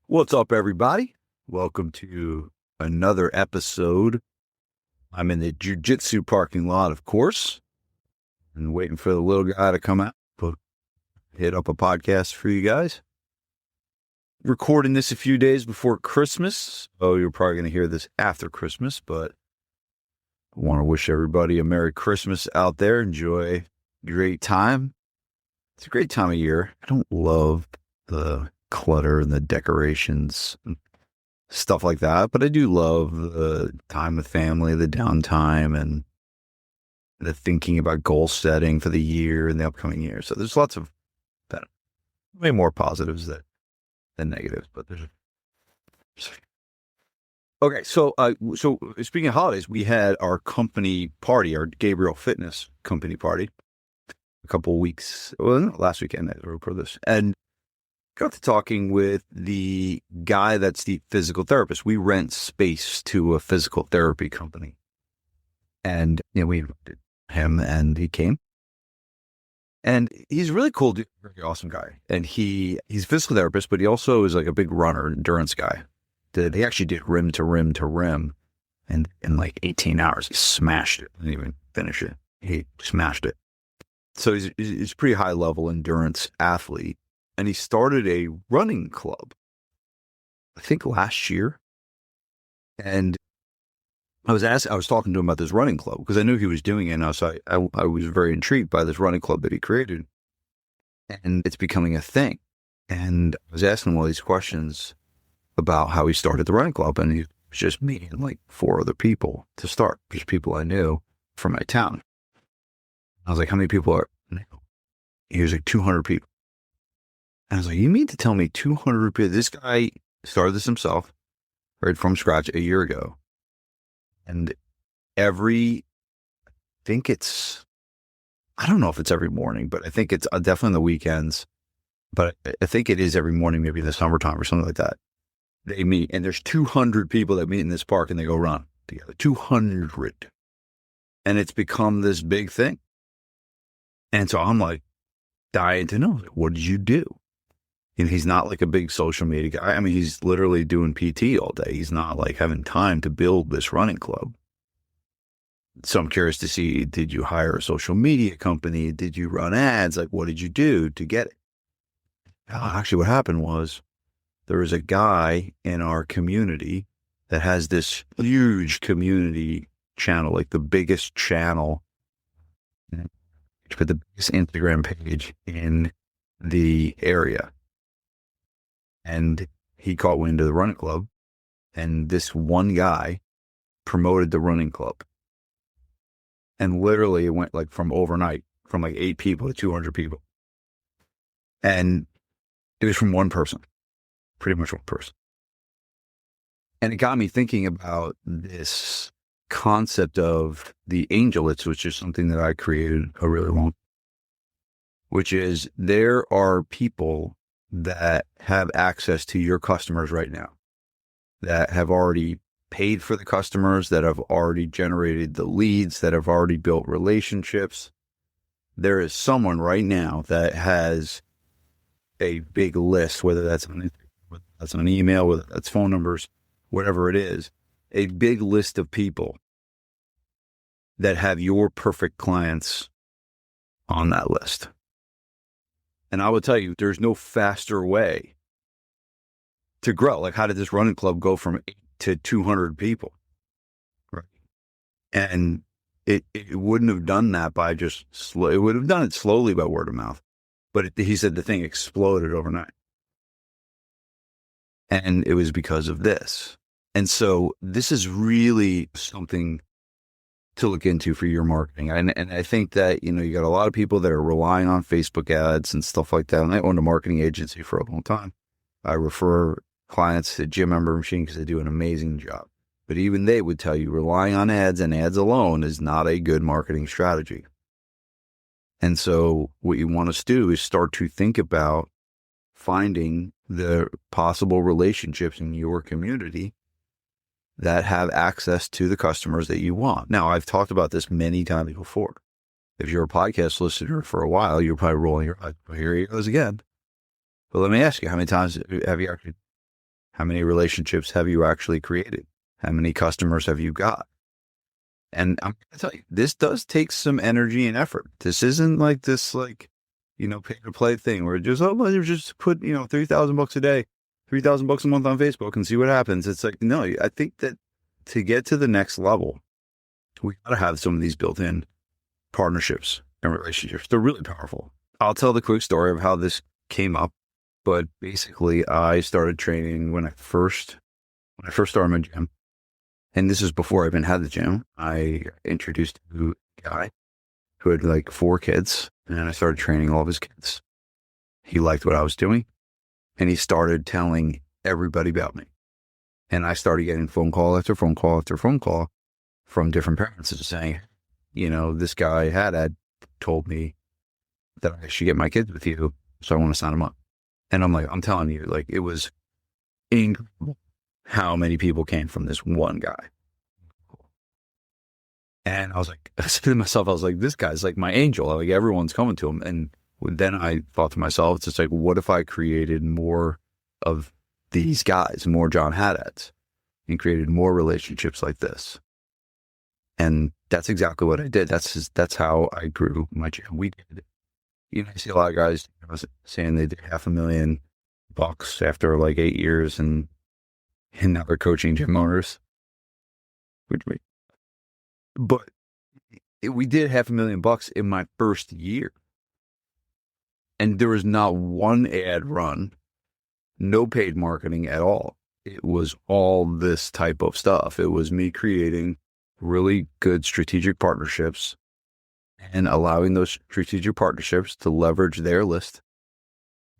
What's up, everybody? Welcome to another episode. I'm in the jiu-jitsu parking lot, of course, and waiting for the little guy to come out, hit up a podcast for you guys. Recording this a few days before Christmas. Oh, you're probably going to hear this after Christmas, but I want to wish everybody a Merry Christmas out there. Enjoy a great time. It's a great time of year. I don't love the clutter and the decorations and stuff like that, but I do love the time with family, the downtime, and the thinking about goal setting for the year and the upcoming year. So there's lots of that, way more positives than negatives, but there's okay. So speaking of holidays, we had our company party, our Gabriel Fitness company party, a couple of weeks, well, no, last weekend I record this, and got to talking with the guy that's the physical therapist. We rent space to a physical therapy company. And we invited him and he came. And he's a really cool dude, very awesome guy. And he's a physical therapist, but he also is like a big runner, endurance guy. He actually did rim to rim to rim. And in like 18 hours, he smashed it. Didn't even finish it. He smashed it. So he's a pretty high level endurance athlete. And he started a running club, I think last year. And I was talking to him about this running club because I knew he was doing it. And so I was very intrigued by this running club that he created. And it's becoming a thing. And I was asking him all these questions about how he started the running club. And he was just me and like 4 other people to start, just people I knew from my town. I was like, how many people are? He was like 200 people. And I was like, you mean to tell me 200 people? This guy started this himself, right from scratch a year ago. And I don't know if it's every morning, but I think it's definitely on the weekends. But I think it is every morning, maybe in the summertime or something like that. They meet, and there's 200 people that meet in this park and they go run together. 200. And it's become this big thing. And so I'm like dying to know, like, what did you do? He's not like a big social media guy. I mean, he's literally doing PT all day. He's not like having time to build this running club. So I'm curious to see, did you hire a social media company? Did you run ads? Like, what did you do to get it? Actually, what happened was there was a guy in our community that has this huge community channel, like the biggest channel, but the biggest Instagram page in the area. And he caught wind of the running club, and this one guy promoted the running club. And literally it went like from overnight, from like 8 people to 200 people. And it was from one person, pretty much one person. And it got me thinking about this concept of the angellets, which is something that I created a really long, which is there are people that have access to your customers right now, that have already paid for the customers, that have already generated the leads, that have already built relationships. There is someone right now that has a big list, whether that's an email, whether that's phone numbers, whatever it is, a big list of people that have your perfect clients on that list. And I will tell you, there's no faster way to grow. Like, how did this running club go from 8 to 200 people? Right. And it wouldn't have done that by it would have done it slowly by word of mouth. But he said the thing exploded overnight. And it was because of this. And so this is really something to look into for your marketing. And I think that, you got a lot of people that are relying on Facebook ads and stuff like that. And I owned a marketing agency for a long time. I refer clients to Gym Member Machine because they do an amazing job. But even they would tell you relying on ads and ads alone is not a good marketing strategy. And so what you want to do is start to think about finding the possible relationships in your community that have access to the customers that you want. Now, I've talked about this many times before. If you're a podcast listener for a while, you're probably rolling your eyes. Well, here he goes again. But let me ask you, how many times have you actually How many relationships have you actually created? How many customers have you got? And I'm going to tell you, this does take some energy and effort. This isn't like this, like, pay to play thing where just, well, just put, $3,000 a day, $3,000 a month on Facebook and see what happens. It's like, no, I think that to get to the next level, we got to have some of these built in partnerships and relationships. They're really powerful. I'll tell the quick story of how this came up, but basically I started training when I first started my gym. And this is before I even had the gym. I introduced a guy who had like 4 kids, and I started training all of his kids. He liked what I was doing, and he started telling everybody about me. And I started getting phone call after phone call after phone call from different parents just saying, this guy had told me that I should get my kids with you, so I want to sign them up. And I'm like, I'm telling you, like, it was incredible how many people came from this one guy. And I was like, I said to myself, I was like, this guy's like my angel. Like, everyone's coming to him. And then I thought to myself, it's just like, what if I created more of these guys, more John Haddads, and created more relationships like this? And that's exactly what I did. That's how I grew my gym. We did. I see a lot of guys saying they did $500,000 after like 8 years, and now they're coaching gym owners. But we did $500,000 in my first year. And there was not one ad run, no paid marketing at all. It was all this type of stuff. It was me creating really good strategic partnerships and allowing those strategic partnerships to leverage their list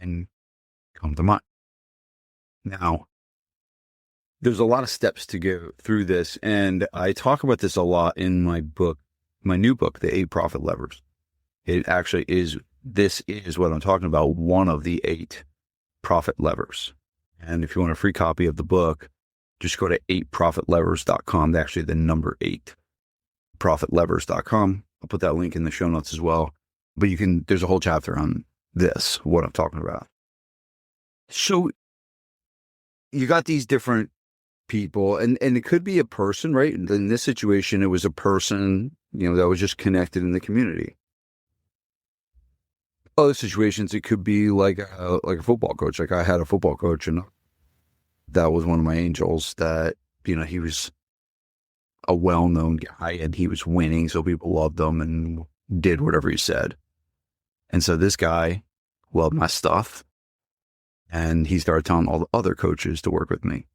and come to mine. Now, there's a lot of steps to go through this, and I talk about this a lot in my book, my new book, The 8 Profit Levers. It actually is, this is what I'm talking about, one of the 8 profit levers. And if you want a free copy of the book, just go to 8profitlevers.com. Actually, the number 8, profitlevers.com. I'll put that link in the show notes as well. But there's a whole chapter on this, what I'm talking about. So you got these different people, and it could be a person, right? In this situation, it was a person, that was just connected in the community. Other situations, it could be like a football coach. Like, I had a football coach, and that was one of my angels that, he was a well-known guy and he was winning. So people loved him and did whatever he said. And so this guy loved my stuff, and he started telling all the other coaches to work with me.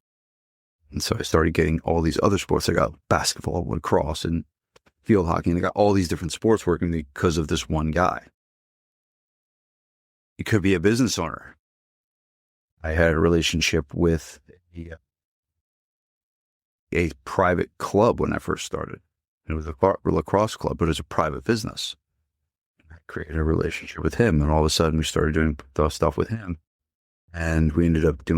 And so I started getting all these other sports. I got basketball, lacrosse, and field hockey, and I got all these different sports working with me because of this one guy. It could be a business owner. I had a relationship with a private club when I first started. It was a lacrosse club, but it was a private business. I created a relationship with him, and all of a sudden we started doing stuff with him. And we ended up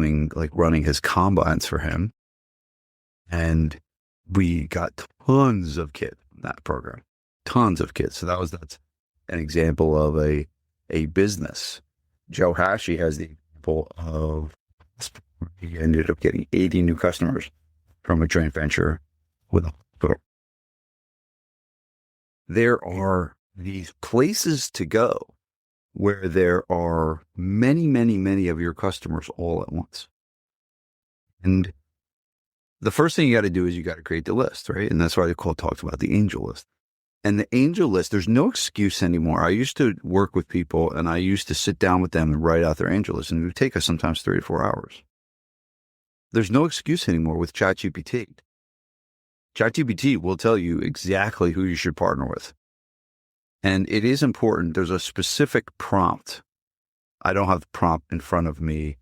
running his combines for him. And we got tons of kids in that program, tons of kids. So that's an example of a business. Joe Hashi has the example of, he ended up getting 80 new customers from a joint venture with a hospital. There are these places to go where there are many, many, many of your customers all at once. And the first thing you got to do is you got to create the list, right? And that's why the call talks about the angel list. And the angel list, there's no excuse anymore. I used to work with people, and I used to sit down with them and write out their angel list, and it would take us sometimes 3 to 4 hours. There's no excuse anymore with ChatGPT. ChatGPT will tell you exactly who you should partner with. And it is important. There's a specific prompt. I don't have the prompt in front of me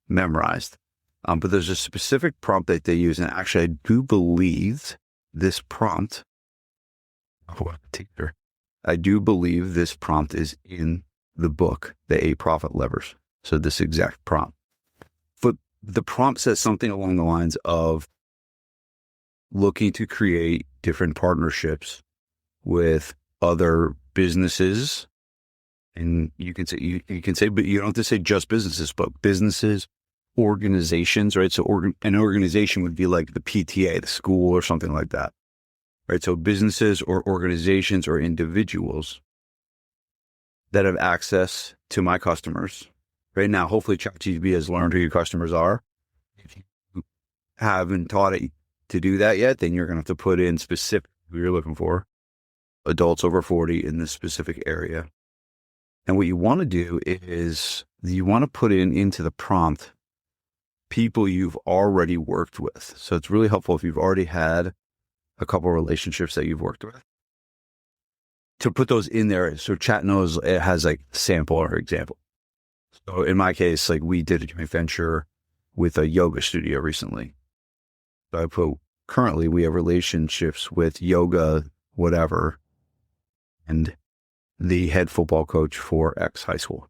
memorized, but there's a specific prompt that they use. And actually, I do believe this prompt, I do believe this prompt is in the book, The 8 Profit Levers. So this exact prompt. But the prompt says something along the lines of looking to create different partnerships with other businesses. And you can say, but you don't have to say just businesses, but businesses organizations, right? So an organization would be like the PTA, the school or something like that, right? So businesses or organizations or individuals that have access to my customers. Right now, hopefully ChatGPT has learned who your customers are. If you haven't taught it to do that yet, then you're going to have to put in specific who you're looking for, adults over 40 in this specific area. And what you want to do is you want to put into the prompt people you've already worked with. So it's really helpful if you've already had a couple of relationships that you've worked with to put those in there. So chat knows it has like sample or example. So in my case, like we did a joint venture with a yoga studio recently. So I put currently we have relationships with yoga, whatever, and the head football coach for X high school,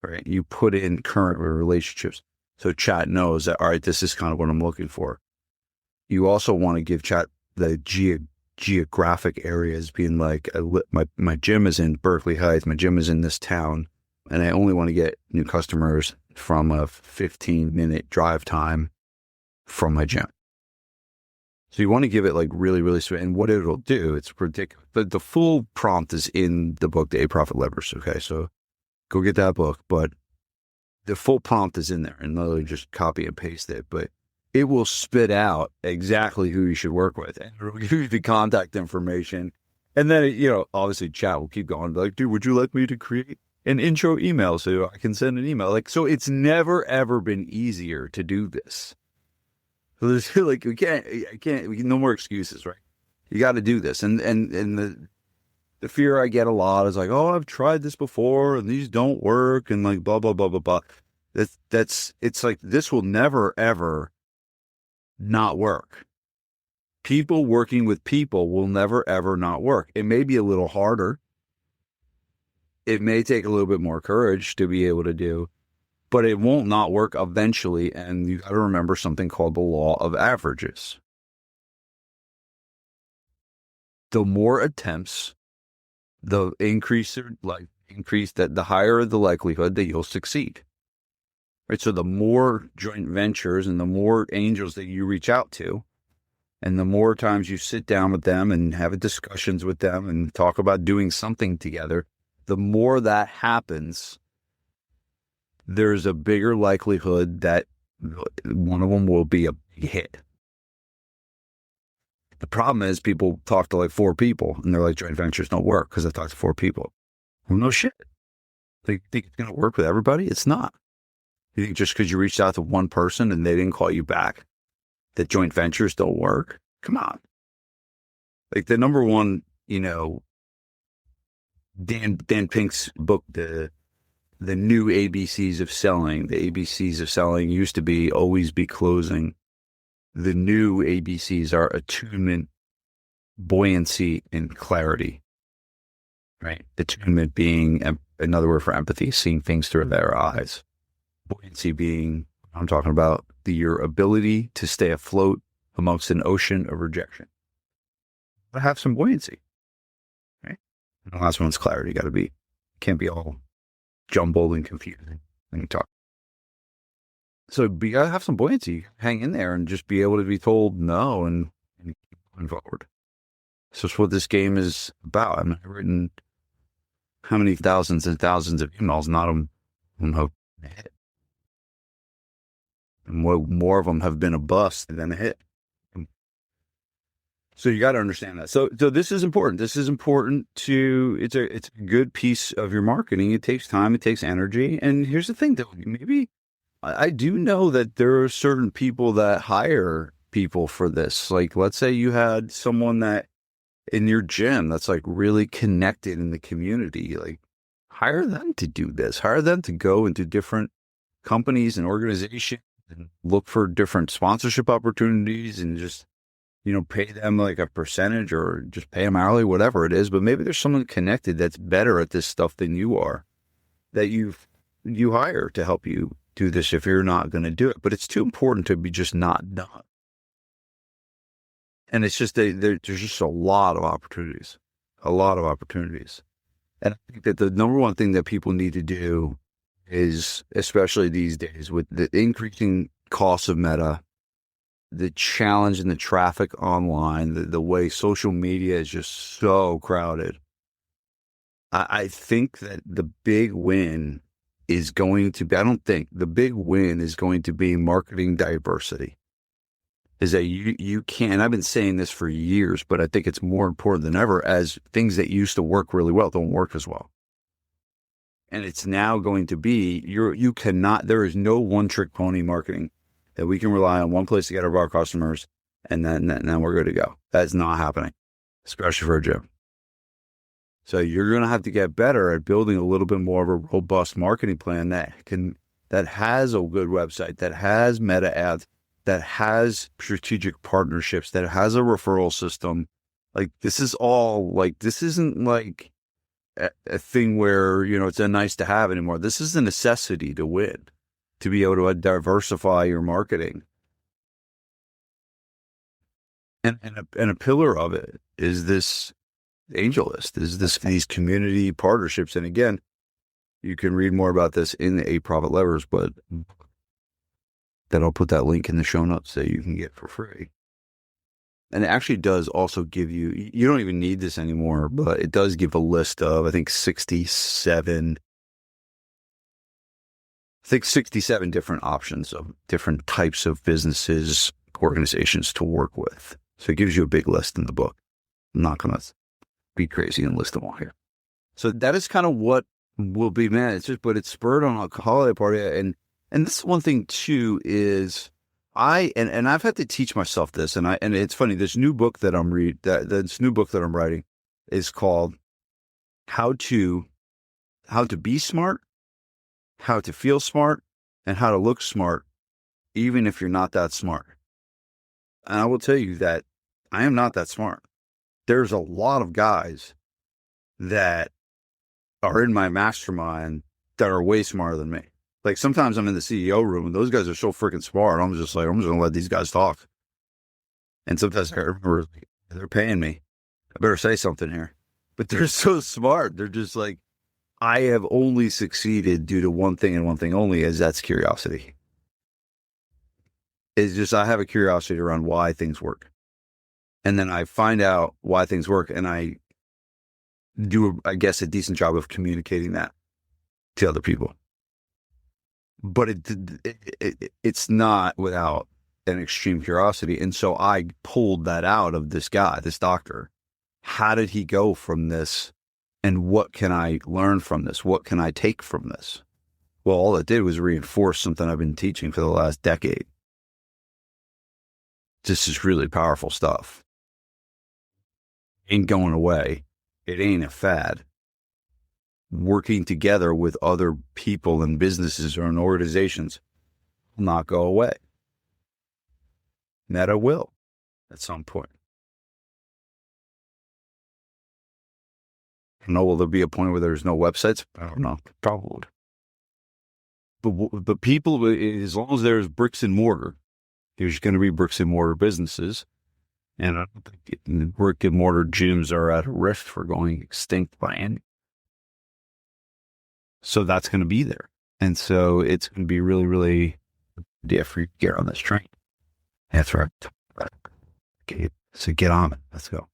right? You put in current relationships. So chat knows that, all right, this is kind of what I'm looking for. You also want to give chat the geographic areas, being like, my gym is in Berkeley Heights, my gym is in this town, and I only want to get new customers from a 15-minute drive time from my gym. So you want to give it like really, really sweet. And what it'll do, it's predict. The full prompt is in the book, The 8 Profit Levers. Okay, so go get that book. But the full prompt is in there, and literally just copy and paste it. But it will spit out exactly who you should work with, and it'll give you the contact information. And then, obviously chat will keep going. Like, dude, would you like me to create an intro email so I can send an email? Like, so it's never, ever been easier to do this. So there's like, no more excuses, right? You got to do this. And the fear I get a lot is like, oh, I've tried this before and these don't work and like blah, blah, blah, blah, blah. It's like, this will never, ever not work. People working with people will never, ever not work. It may be a little harder. It may take a little bit more courage to be able to do, but it won't not work eventually. And you got to remember something called the law of averages. The more attempts, the the higher the likelihood that you'll succeed. Right. So the more joint ventures and the more angels that you reach out to, and the more times you sit down with them and have discussions with them and talk about doing something together, the more that happens, there's a bigger likelihood that one of them will be a big hit. The problem is people talk to like 4 people and they're like, joint ventures don't work because I talked to 4 people. Well, no shit. They think it's going to work with everybody? It's not. You think just because you reached out to one person and they didn't call you back, that joint ventures don't work? Come on. Like the number one, Dan Pink's book, the new ABCs of selling. The ABCs of selling used to be always be closing. The new ABCs are attunement, buoyancy, and clarity. Right? Attunement being another word for empathy, seeing things through their eyes. Buoyancy being, I'm talking about your ability to stay afloat amongst an ocean of rejection. But have some buoyancy. Right? And the last one's clarity. Can't be all jumbled and confusing when you talk. So you gotta have some buoyancy, hang in there, and just be able to be told no and keep going forward. So that's what this game is about. I mean, I've written how many thousands and thousands of emails, not of them have been a hit. And more of them have been a bust than a hit. So you got to understand that. So this is important. This is important it's a good piece of your marketing. It takes time. It takes energy. And here's the thing, though. Maybe I do know that there are certain people that hire people for this. Like, let's say you had someone that in your gym that's like really connected in the community. Like, hire them to do this. Hire them to go into different companies and organizations and look for different sponsorship opportunities and just, pay them like a percentage or just pay them hourly, whatever it is. But maybe there's someone connected that's better at this stuff than you are, that you hire to help you do this if you're not going to do it. But it's too important to be just not done. And it's just, there's just a lot of opportunities. And I think that the number one thing that people need to do is, especially these days with the increasing cost of Meta, the challenge and the traffic online, the way social media is just so crowded. I think that the big win is going to be, I don't think the big win is going to be marketing diversity. Is that you can, I've been saying this for years, but I think it's more important than ever, as things that used to work really well don't work as well. And it's now going to be, you cannot, there is no one trick pony marketing that we can rely on one place to get our customers and then we're good to go. That's not happening, especially for a gym. So you're going to have to get better at building a little bit more of a robust marketing plan that has a good website, that has meta ads, that has strategic partnerships, that has a referral system. Like, this is all, like, this isn't like a thing where, it's a nice to have anymore. This is a necessity to win, to be able to diversify your marketing. And a pillar of it is this angel list, these community partnerships. And again, you can read more about this in the 8 Profit Levers, but then I'll put that link in the show notes that you can get for free. And it actually does also give you don't even need this anymore, but it does give a list of, I think 67 different options of different types of businesses, organizations to work with. So it gives you a big list in the book. I'm not going to be crazy and list them all here. So that is kind of what will be managed, but it's spurred on a holiday party. And this one thing too is and I've had to teach myself this, and it's funny, this new book that I'm writing is called How to Be Smart, How to Feel Smart, and How to Look Smart, even if you're not that smart. And I will tell you that I am not that smart. There's a lot of guys that are in my mastermind that are way smarter than me. Like, sometimes I'm in the CEO room and those guys are so freaking smart. I'm just going to let these guys talk. And sometimes I remember, they're paying me. I better say something here. But they're so smart. They're just like, I have only succeeded due to one thing and one thing only, is that's curiosity. It's just, I have a curiosity around why things work. And then I find out why things work, and I do, I guess, a decent job of communicating that to other people. But it's not without an extreme curiosity. And so I pulled that out of this guy, this doctor. How did he go from this? And what can I learn from this? What can I take from this? Well, all it did was reinforce something I've been teaching for the last decade. This is really powerful stuff. Ain't going away. It ain't a fad. Working together with other people and businesses or in organizations will not go away. Meta will at some point. I don't know, will there be a point where there's no websites? I don't know. Probably. But people, as long as there's bricks and mortar, there's going to be bricks and mortar businesses. And I don't think brick and mortar gyms are at risk for going extinct by any. So that's going to be there. And so it's going to be really, really different for you to get on this train. That's right. Okay, so get on it. Let's go.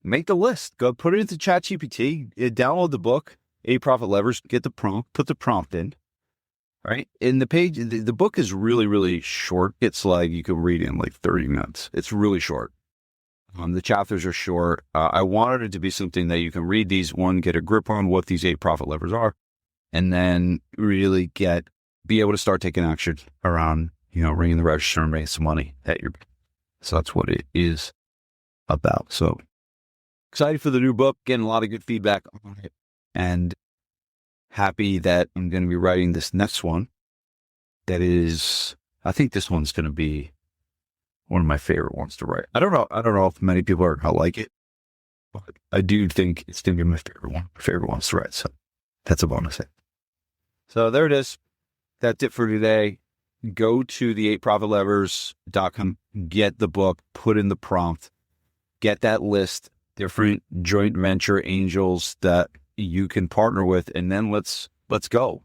Make the list. Go put it into ChatGPT. Download the book, 8 Profit Levers. Get the prompt. Put the prompt in. Right? In the page, the book is really, really short. It's like you can read it in like 30 minutes. It's really short. The chapters are short. I wanted it to be something that you can read these, get a grip on what these 8 profit levers are, and then really be able to start taking action around, ringing the register and making some money so that's what it is about. So excited for the new book, getting a lot of good feedback on it, and happy that I'm going to be writing this next one. That is, I think this one's going to be one of my favorite ones to write. I don't know if many people are going to like it, but I do think it's going to be my favorite ones to write. So that's a bonus. So there it is. That's it for today. Go to the 8profitlevers.com, get the book, put in the prompt, get that list, different joint venture angels that you can partner with, and then let's go.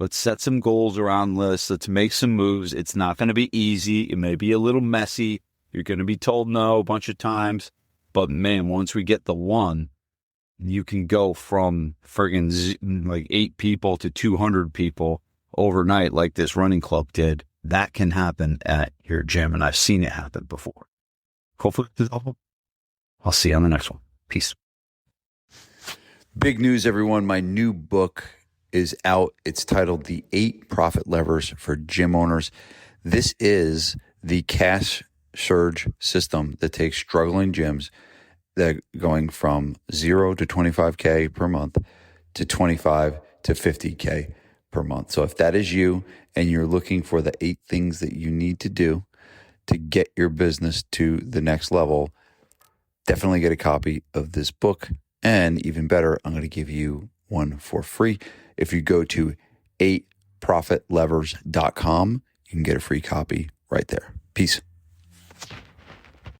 Let's set some goals around this. Let's make some moves. It's not going to be easy. It may be a little messy. You're going to be told no a bunch of times. But man, once we get the one, you can go from friggin' like 8 people to 200 people overnight like this running club did. That can happen at your gym, and I've seen it happen before. Hopefully this is helpful. I'll see you on the next one. Peace. Big news, everyone. My new book is out. It's titled The 8 Profit Levers for Gym Owners. This is the cash surge system that takes struggling gyms that going from 0 to 25K per month to 25 to 50K per month. So if that is you and you're looking for the 8 things that you need to do to get your business to the next level, definitely get a copy of this book. And even better, I'm going to give you one for free. If you go to 8profitlevers.com, you can get a free copy right there. Peace.